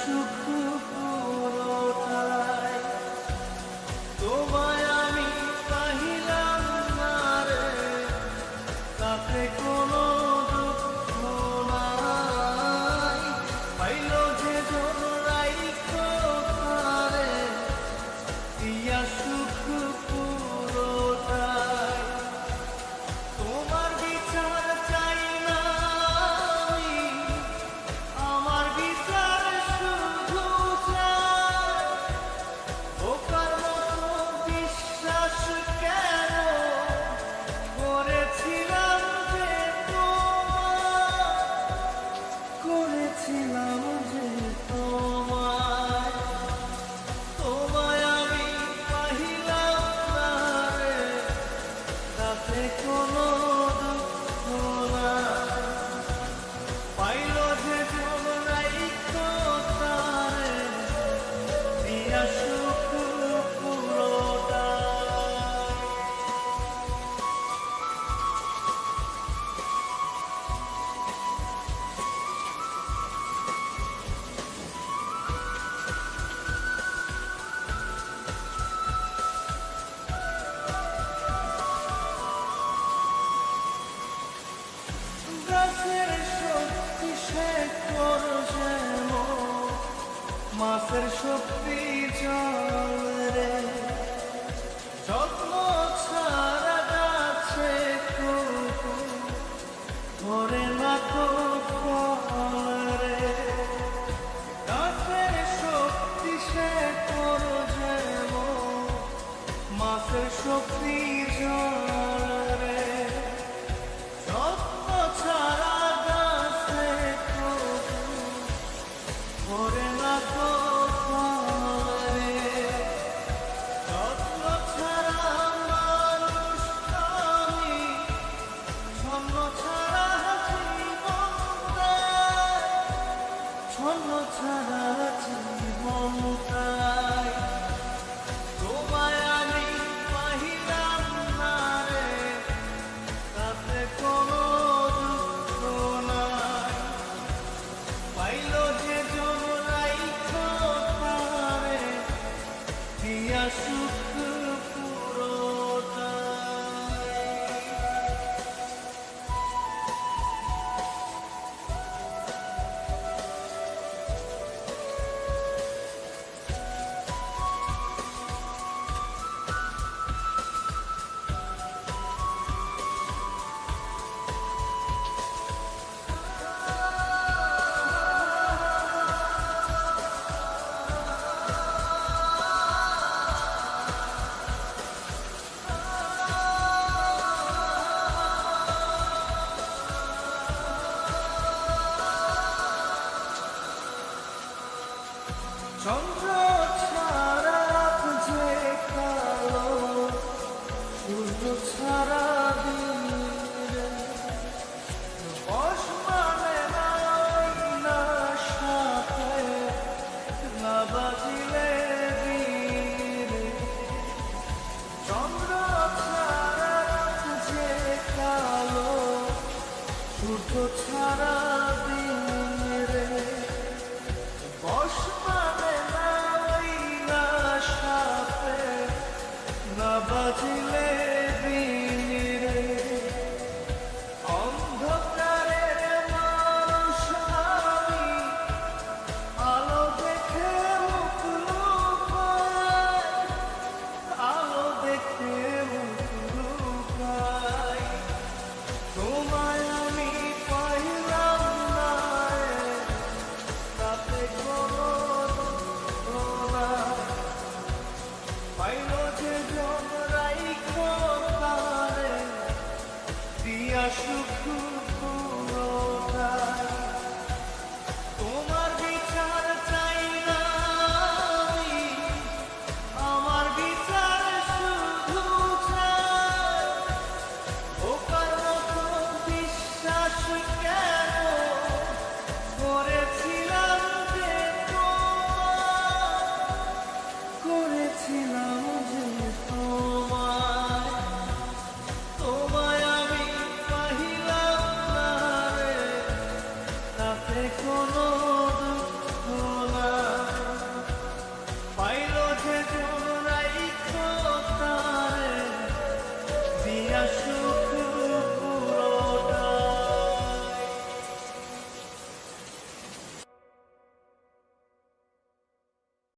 সুখ পুরোটাই তোমায় আমি পাহিলাম না রে, তাতে কোনো দুঃখ নাই। পাইল যে জোড়াই কোথারে দিয়া সুখ পুরোটাই। তোমার বিচার চাই না আমি, আমার বিচার শুধু চাই। বোকার মতো বিশ্বাস কেন করেছিলাম যে তোমায়, করেছিলাম যে তোমায়। তোমায় আমি পাহিলাম না রে, তাতে কোনো দুঃখ নাই। পাইল যে জোড়াই কোথারে দিয়া সুখ পুরোটাই। গাছের শক্তি শেকড় যেমন, মাছের শক্তি জল রে। যত্ন ছাড়া গাছে কবু ধরে না তো ফল রে। গাছের শক্তি শেকড় যেমন, মাছের শক্তি জল রে। যত্ন ছাড়া গাছে কবু ধরে না তো ফল রে। যত্ন ছাড়া মানুষ আমি, ছন্ন ছাড়া জীবন তাই, ছন্ন ছাড়া জীবন তাই। তোমায় আমি পাহিলাম না রে, তাতে কোনো দুঃখ নাই। পাইল যে জোড়াই কোথারে দিয়া সুখ পুরোটাই। চন্দ্র